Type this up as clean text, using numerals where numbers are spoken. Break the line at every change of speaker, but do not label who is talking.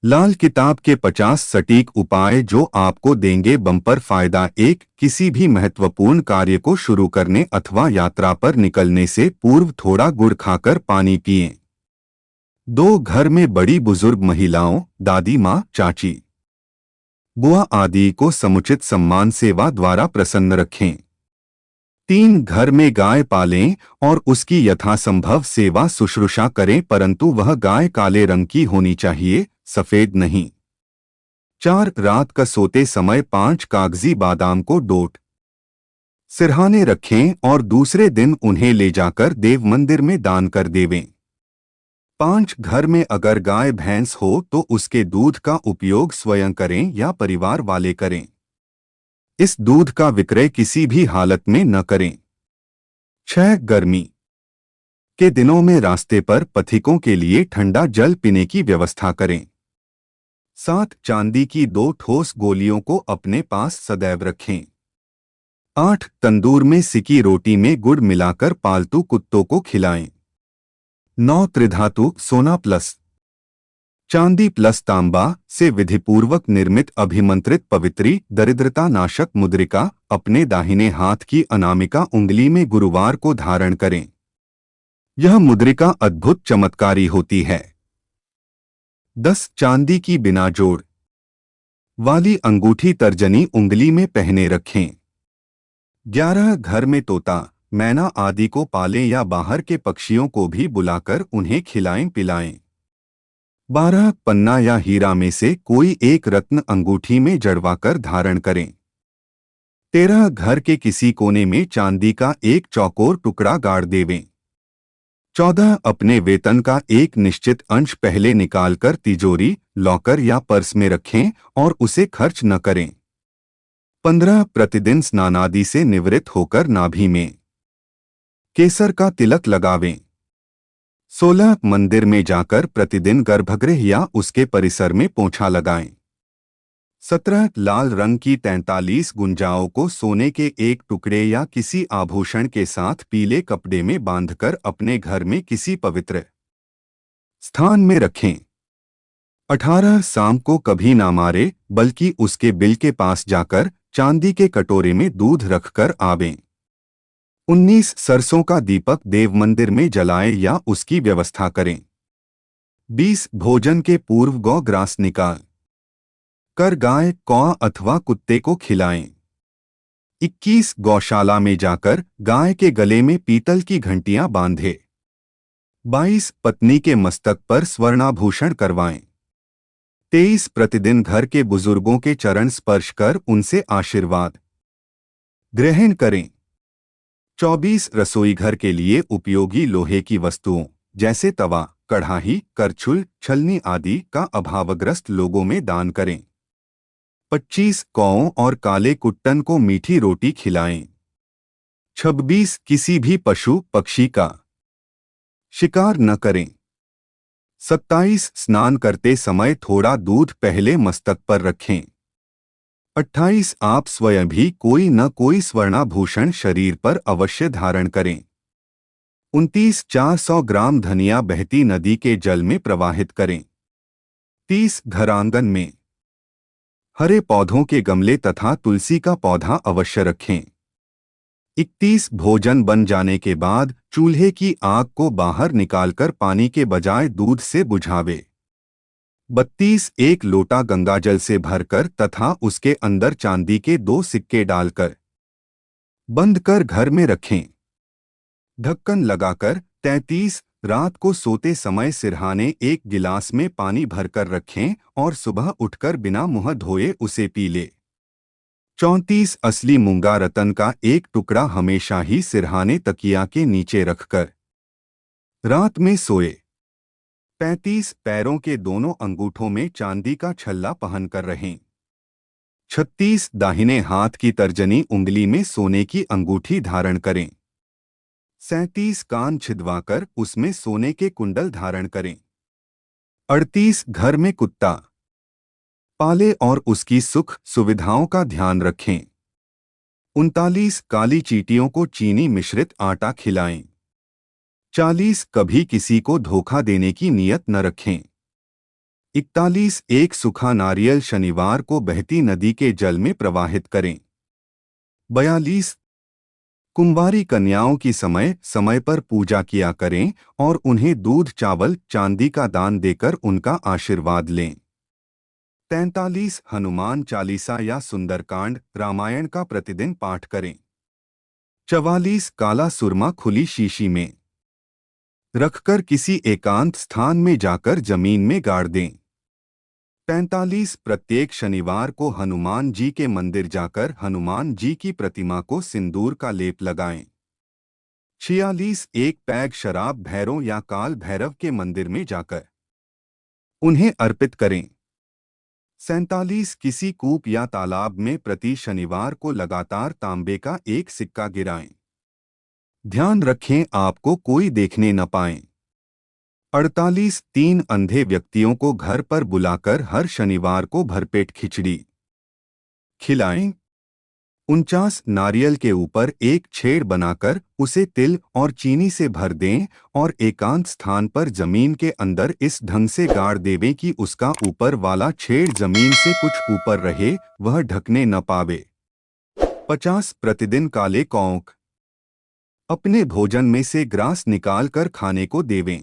लाल किताब के 50 सटीक उपाय जो आपको देंगे बम्पर फायदा। एक, किसी भी महत्वपूर्ण कार्य को शुरू करने अथवा यात्रा पर निकलने से पूर्व थोड़ा गुड़ खाकर पानी पिएं। दो, घर में बड़ी बुजुर्ग महिलाओं, दादी माँ, चाची, बुआ आदि को समुचित सम्मान सेवा द्वारा प्रसन्न रखें। तीन, घर में गाय पालें और उसकी यथासंभव सेवा शुश्रूषा करें, परंतु वह गाय काले रंग की होनी चाहिए, सफेद नहीं। चार, रात का सोते समय 5 कागजी बादाम को डोट सिरहाने रखें और दूसरे दिन उन्हें ले जाकर देव मंदिर में दान कर देवें। 5, घर में अगर गाय भैंस हो तो उसके दूध का उपयोग स्वयं करें या परिवार वाले करें। इस दूध का विक्रय किसी भी हालत में न करें। 6, गर्मी के दिनों में रास्ते पर पथिकों के लिए ठंडा जल पीने की व्यवस्था करें। 7, चांदी की 2 ठोस गोलियों को अपने पास सदैव रखें। 8, तंदूर में सिकी रोटी में गुड़ मिलाकर पालतू कुत्तों को खिलाएं। 9, त्रिधातु सोना प्लस चांदी प्लस तांबा से विधिपूर्वक निर्मित अभिमंत्रित पवित्री दरिद्रता नाशक मुद्रिका अपने दाहिने हाथ की अनामिका उंगली में गुरुवार को धारण करें। यह मुद्रिका अद्भुत चमत्कारी होती है। 10, चांदी की बिना जोड़ वाली अंगूठी तर्जनी उंगली में पहने रखें। 11, घर में तोता, मैना आदि को पालें या बाहर के पक्षियों को भी बुलाकर उन्हें खिलाएं पिलाएं। 12, पन्ना या हीरा में से कोई एक रत्न अंगूठी में जड़वाकर धारण करें। 13, घर के किसी कोने में चांदी का एक चौकोर टुकड़ा गाड़ देवें। 14, अपने वेतन का एक निश्चित अंश पहले निकालकर तिजोरी, लॉकर या पर्स में रखें और उसे खर्च न करें। 15, प्रतिदिन स्नानादि से निवृत्त होकर नाभि में केसर का तिलक लगावें। 16, मंदिर में जाकर प्रतिदिन गर्भगृह या उसके परिसर में पोंछा लगाएं। 17, लाल रंग की 43 गुंजाओं को सोने के एक टुकड़े या किसी आभूषण के साथ पीले कपड़े में बांधकर अपने घर में किसी पवित्र स्थान में रखें। 18, सांप को कभी ना मारे बल्कि उसके बिल के पास जाकर चांदी के कटोरे में दूध रखकर आवें। 19, सरसों का दीपक देव मंदिर में जलाएं या उसकी व्यवस्था करें। 20, भोजन के पूर्व गौ ग्रास निकाल कर गाय, कौआ अथवा कुत्ते को खिलाएं। 21, गौशाला में जाकर गाय के गले में पीतल की घंटियां बांधे। 22, पत्नी के मस्तक पर स्वर्णाभूषण करवाएं। 23, प्रतिदिन घर के बुजुर्गों के चरण स्पर्श कर उनसे आशीर्वाद ग्रहण करें। 24, रसोई घर के लिए उपयोगी लोहे की वस्तुओं जैसे तवा, कढ़ाई, करछुल, छलनी आदि का अभावग्रस्त लोगों में दान करें। 25, कौओं और काले कुट्टन को मीठी रोटी खिलाएं। 26, किसी भी पशु पक्षी का शिकार न करें। 27, स्नान करते समय थोड़ा दूध पहले मस्तक पर रखें। 28, आप स्वयं भी कोई न कोई स्वर्णाभूषण शरीर पर अवश्य धारण करें। 29, 400 ग्राम धनिया बहती नदी के जल में प्रवाहित करें। 30, घरांगन में हरे पौधों के गमले तथा तुलसी का पौधा अवश्य रखें। 31, भोजन बन जाने के बाद चूल्हे की आग को बाहर निकालकर पानी के बजाय दूध से बुझावे। 32, एक लोटा गंगाजल से भरकर तथा उसके अंदर चांदी के 2 सिक्के डालकर बंद कर घर में रखें। ढक्कन लगाकर। 33, रात को सोते समय सिरहाने एक गिलास में पानी भरकर रखें और सुबह उठकर बिना मुंह धोए उसे पी ले। 34, असली मूंगा रतन का एक टुकड़ा हमेशा ही सिरहाने तकिया के नीचे रखकर रात में सोए। 35, पैरों के दोनों अंगूठों में चांदी का छल्ला पहनकर रहें। 36, दाहिने हाथ की तर्जनी उंगली में सोने की अंगूठी धारण करें। 37, कान छिदवाकर उसमें सोने के कुंडल धारण करें। 38, घर में कुत्ता पाले और उसकी सुख सुविधाओं का ध्यान रखें। 39, काली चींटियों को चीनी मिश्रित आटा खिलाएं। 40, कभी किसी को धोखा देने की नीयत न रखें। 41 एक सूखा नारियल शनिवार को बहती नदी के जल में प्रवाहित करें। 42 कुंवारी कन्याओं की समय समय पर पूजा किया करें और उन्हें दूध चावल चांदी का दान देकर उनका आशीर्वाद लें। 43 हनुमान चालीसा या सुंदरकांड रामायण का प्रतिदिन पाठ करें। 44 काला सुरमा खुली शीशी में रखकर किसी एकांत स्थान में जाकर जमीन में गाड़ दें। 45 प्रत्येक शनिवार को हनुमान जी के मंदिर जाकर हनुमान जी की प्रतिमा को सिंदूर का लेप लगाएं। 46 एक पैग शराब भैरव या काल भैरव के मंदिर में जाकर उन्हें अर्पित करें। 47 किसी कूप या तालाब में प्रति शनिवार को लगातार तांबे का एक सिक्का गिराएं। ध्यान रखें आपको कोई देखने न पाए। 48 तीन अंधे व्यक्तियों को घर पर बुलाकर हर शनिवार को भरपेट खिचड़ी खिलाएं। 49 नारियल के ऊपर एक छेड़ बनाकर उसे तिल और चीनी से भर दें और एकांत स्थान पर जमीन के अंदर इस ढंग से गाड़ देवें कि उसका ऊपर वाला छेड़ जमीन से कुछ ऊपर रहे, वह ढकने न पावे। 50 प्रतिदिन काले कौंक अपने भोजन में से ग्रास निकाल कर खाने को देवें।